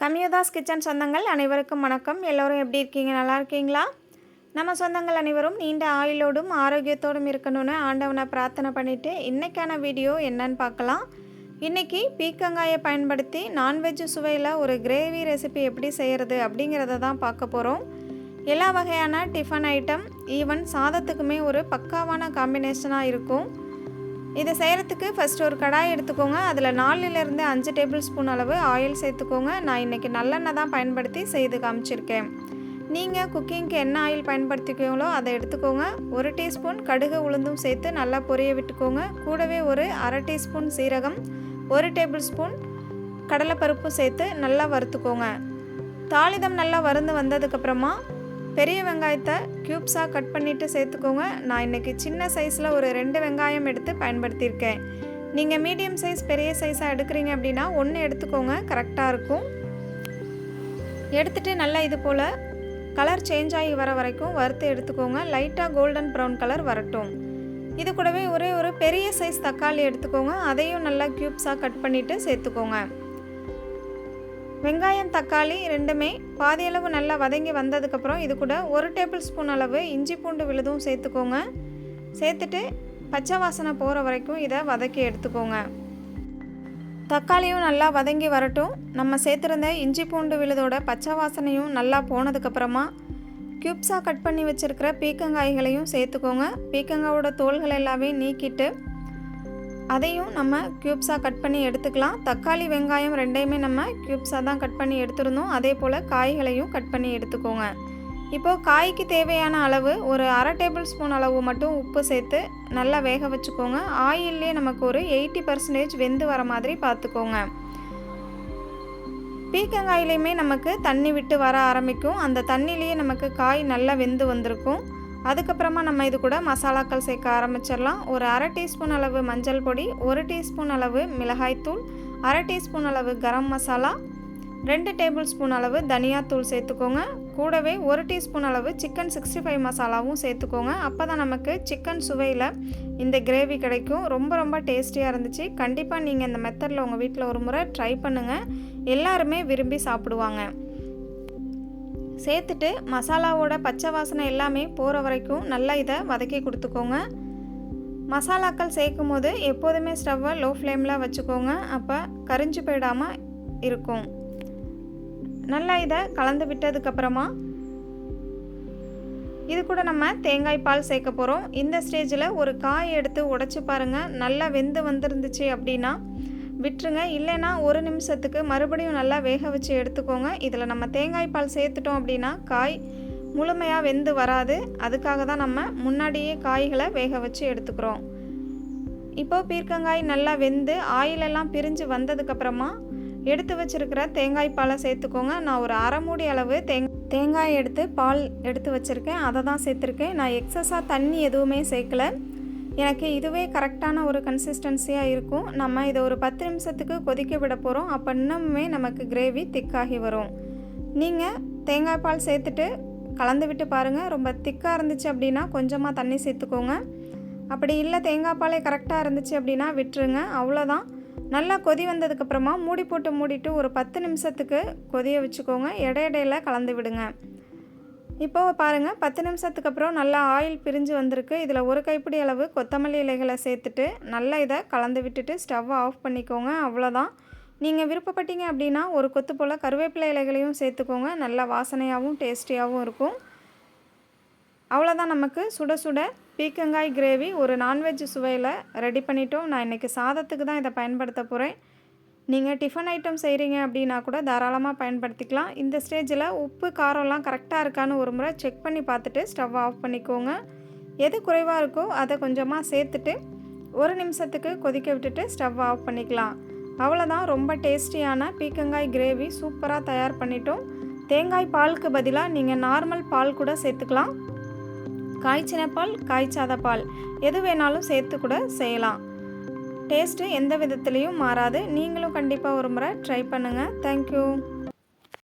கம்யூதாஸ் kitchen சொந்தங்கள் அனைவருக்கும் வணக்கம். எல்லோரும் எப்படி இருக்கீங்க? நல்லா இருக்கீங்களா? நம்ம சொந்தங்கள் அனைவரும் நீண்ட ஆயுளோடும் ஆரோக்கியத்தோடும் இருக்கணும்னு ஆண்டவனை பிரார்த்தனை பண்ணிவிட்டு இன்றைக்கான வீடியோ என்னன்னு பார்க்கலாம். இன்றைக்கி பீக்கங்காயை பயன்படுத்தி நான்வெஜ் சுவையில் ஒரு கிரேவி ரெசிபி எப்படி செய்கிறது அப்படிங்கிறத தான் பார்க்க போகிறோம். எல்லா வகையான டிஃபன் ஐட்டம் ஈவன் சாதத்துக்குமே ஒரு பக்காவான காம்பினேஷனாக இருக்கும். இதை செய்கிறதுக்கு ஃபஸ்ட்டு ஒரு கடாய் எடுத்துக்கோங்க. அதில் 4லேருந்து 5 டேபிள் ஸ்பூன் அளவு ஆயில் சேர்த்துக்கோங்க. நான் இன்றைக்கி நல்லெண்ணெய் தான் பயன்படுத்தி செய்து காமிச்சிருக்கேன். நீங்கள் குக்கிங்க்கு என்ன ஆயில் பயன்படுத்திக்கோங்களோ அதை எடுத்துக்கோங்க. 1 டீஸ்பூன் கடுகு உளுந்தும் சேர்த்து நல்லா பொரிய விட்டுக்கோங்க. கூடவே ஒரு அரை டீஸ்பூன் சீரகம், 1 டேபிள் ஸ்பூன் கடலைப்பருப்பும் சேர்த்து நல்லா வறுத்துக்கோங்க. தாளிதம் நல்லா வறுந்து வந்ததுக்கப்புறமா பெரிய வெங்காயத்தை க்யூப்ஸாக கட் பண்ணிவிட்டு சேர்த்துக்கோங்க. நான் இன்றைக்கி சின்ன சைஸில் ஒரு 2 வெங்காயம் எடுத்து பயன்படுத்தியிருக்கேன். நீங்கள் மீடியம் சைஸ் பெரிய சைஸாக எடுக்கிறீங்க அப்படின்னா 1 எடுத்துக்கோங்க, கரெக்டாக இருக்கும். எடுத்துகிட்டு நல்லா இது போல் கலர் சேஞ்ச் ஆகி வர வரைக்கும் வறுத்து எடுத்துக்கோங்க. லைட்டாக கோல்டன் ப்ரௌன் கலர் வரட்டும். இது கூடவே ஒரே ஒரு பெரிய சைஸ் தக்காளி எடுத்துக்கோங்க. அதையும் நல்லா க்யூப்ஸாக கட் பண்ணிவிட்டு சேர்த்துக்கோங்க. வெங்காயம் தக்காளி ரெண்டுமே பாதியளவு நல்லா வதங்கி வந்ததுக்கப்புறம் இது கூட 1 டேபிள் ஸ்பூன் அளவு இஞ்சி பூண்டு விழுதும் சேர்த்துக்கோங்க. சேர்த்துட்டு பச்சை வாசனை போகிற வரைக்கும் இதை வதக்கி எடுத்துக்கோங்க. தக்காளியும் நல்லா வதங்கி வரட்டும். நம்ம சேர்த்துருந்த இஞ்சி பூண்டு விழுதோட பச்சை வாசனையும் நல்லா போனதுக்கப்புறமா க்யூப்ஸாக கட் பண்ணி வச்சுருக்கிற பீக்கங்காய்களையும் சேர்த்துக்கோங்க. பீக்கங்காயோட தோல்கள் எல்லாமே நீக்கிட்டு அதையும் நம்ம க்யூப்ஸாக கட் பண்ணி எடுத்துக்கலாம். தக்காளி வெங்காயம் ரெண்டையுமே நம்ம க்யூப்ஸாக தான் கட் பண்ணி எடுத்துருந்தோம். அதே போல் காய்களையும் கட் பண்ணி எடுத்துக்கோங்க. இப்போது காய்க்கு தேவையான அளவு ஒரு அரை டேபிள் ஸ்பூன் அளவு மட்டும் உப்பு சேர்த்து நல்லா வேக வச்சுக்கோங்க. ஆயிலே நமக்கு ஒரு 80% வெந்து வர மாதிரி பார்த்துக்கோங்க. பீக்கங்காயிலையுமே நமக்கு தண்ணி விட்டு வர ஆரம்பிக்கும். அந்த தண்ணிலேயே நமக்கு காய் நல்லா வெந்து வந்திருக்கும். அதுக்கப்புறமா நம்ம இது கூட மசாலாக்கள் சேர்க்க ஆரம்பிச்சிடலாம். ஒரு அரை டீஸ்பூன் அளவு மஞ்சள் பொடி, 1 டீஸ்பூன் அளவு மிளகாய்த்தூள், அரை டீஸ்பூன் அளவு கரம் மசாலா, 2 டேபிள் ஸ்பூன் அளவு தனியாத்தூள் சேர்த்துக்கோங்க. கூடவே 1 டீஸ்பூன் அளவு சிக்கன் 65 மசாலாவும் சேர்த்துக்கோங்க. அப்போ தான் நமக்கு சிக்கன் சுவையில் இந்த கிரேவி கிடைக்கும். ரொம்ப ரொம்ப டேஸ்டியாக இருந்துச்சு. கண்டிப்பாக நீங்கள் இந்த மெத்தடில் உங்கள் வீட்டில் ஒரு முறை ட்ரை பண்ணுங்கள். எல்லாருமே விரும்பி சாப்பிடுவாங்க. சேர்த்துட்டு மசாலாவோட பச்சை வாசனை எல்லாமே போகிற வரைக்கும் நல்லா இதை வதக்கி கொடுத்துக்கோங்க. மசாலாக்கள் சேர்க்கும் போது எப்போதுமே ஸ்டவ்வை லோ ஃப்ளேமில் வச்சுக்கோங்க. அப்போ கரிஞ்சு போயிடாமல் இருக்கும். நல்லா இதை கலந்து விட்டதுக்கப்புறமா இது கூட நம்ம தேங்காய் பால் சேர்க்க போகிறோம். இந்த ஸ்டேஜில் ஒரு காய் எடுத்து உடைச்சி பாருங்கள். நல்லா வெந்து வந்துருந்துச்சு அப்படின்னா விட்டுருங்க. இல்லைன்னா 1 நிமிஷத்துக்கு மறுபடியும் நல்லா வேக வச்சு எடுத்துக்கோங்க. இதில் நம்ம தேங்காய் பால் சேர்த்துட்டோம் அப்படின்னா காய் முழுமையாக வெந்து வராது. அதுக்காக தான் நம்ம முன்னாடியே காய்களை வேக வச்சு எடுத்துக்கிறோம். இப்போது பீர்க்கங்காய் நல்லா வெந்து ஆயிலெல்லாம் பிரிஞ்சு வந்ததுக்கப்புறமா எடுத்து வச்சுருக்கிற தேங்காய் பாலை சேர்த்துக்கோங்க. நான் ஒரு அரை மூடி அளவு தேங்காய் எடுத்து பால் எடுத்து வச்சுருக்கேன். அதை தான் சேர்த்துருக்கேன். நான் எக்ஸஸாக தண்ணி எதுவுமே சேர்க்கலை. எனக்கு இதுவே கரெக்டான ஒரு கன்சிஸ்டன்சியாக இருக்கும். நம்ம இதை ஒரு 10 நிமிஷத்துக்கு கொதிக்க விட போகிறோம். அப்போ இன்னுமே நமக்கு கிரேவி திக்காகி வரும். நீங்கள் தேங்காய் பால் சேர்த்துட்டு கலந்து விட்டு பாருங்கள். ரொம்ப திக்காக இருந்துச்சு அப்படின்னா கொஞ்சமாக தண்ணி சேர்த்துக்கோங்க. அப்படி இல்லை தேங்காய் பாலே கரெக்டாக இருந்துச்சு அப்படின்னா விட்டுருங்க. அவ்வளோதான். நல்லா கொதி வந்ததுக்கப்புறமா மூடிட்டு ஒரு 10 நிமிஷத்துக்கு கொதிய வச்சுக்கோங்க. இடையிடையில் கலந்து விடுங்க. இப்போது பாருங்கள் 10 நிமிஷத்துக்கு அப்புறம் நல்லா ஆயில் பிரிஞ்சு வந்திருக்கு. இதில் ஒரு கைப்பிடி அளவு கொத்தமல்லி இலைகளை சேர்த்துட்டு நல்லா இதை கலந்து விட்டுட்டு ஸ்டவ்வை ஆஃப் பண்ணிக்கோங்க. அவ்வளோதான். நீங்கள் விருப்பப்பட்டீங்க அப்படின்னா ஒரு கொத்து போல் கருவேப்பிலை இலைகளையும் சேர்த்துக்கோங்க. நல்லா வாசனையாகவும் டேஸ்டியாகவும் இருக்கும். அவ்வளோதான். நமக்கு சுட சுட பீக்கங்காய் கிரேவி ஒரு நான்வெஜ் சுவையில் ரெடி பண்ணிட்டோம். நான் இன்றைக்கி சாதத்துக்கு தான் இதை பயன்படுத்த போகிறேன். நீங்கள் டிஃபன் ஐட்டம் செய்கிறீங்க அப்படின்னா கூட தாராளமாக பயன்படுத்திக்கலாம். இந்த ஸ்டேஜில் உப்பு காரம்லாம் கரெக்டாக இருக்கான்னு ஒரு முறை செக் பண்ணி பார்த்துட்டு ஸ்டவ் ஆஃப் பண்ணிக்கோங்க. எது குறைவாக இருக்கோ அதை கொஞ்சமாக சேர்த்துட்டு 1 நிமிஷத்துக்கு கொதிக்க விட்டுட்டு ஸ்டவ் ஆஃப் பண்ணிக்கலாம். அவ்வளோதான். ரொம்ப டேஸ்டியான பீக்கங்காய் கிரேவி சூப்பராக தயார் பண்ணிட்டோம். தேங்காய் பாலுக்கு பதிலாக நீங்கள் நார்மல் பால் கூட சேர்த்துக்கலாம். காய்ச்சின பால், காய்ச்சாத பால் எது வேணாலும் சேர்த்து கூட செய்யலாம். டேஸ்ட்டு எந்த விதத்துலேயும் மாறாது. நீங்களும் கண்டிப்பாக ஒரு முறை ட்ரை பண்ணுங்கள். தேங்க்யூ.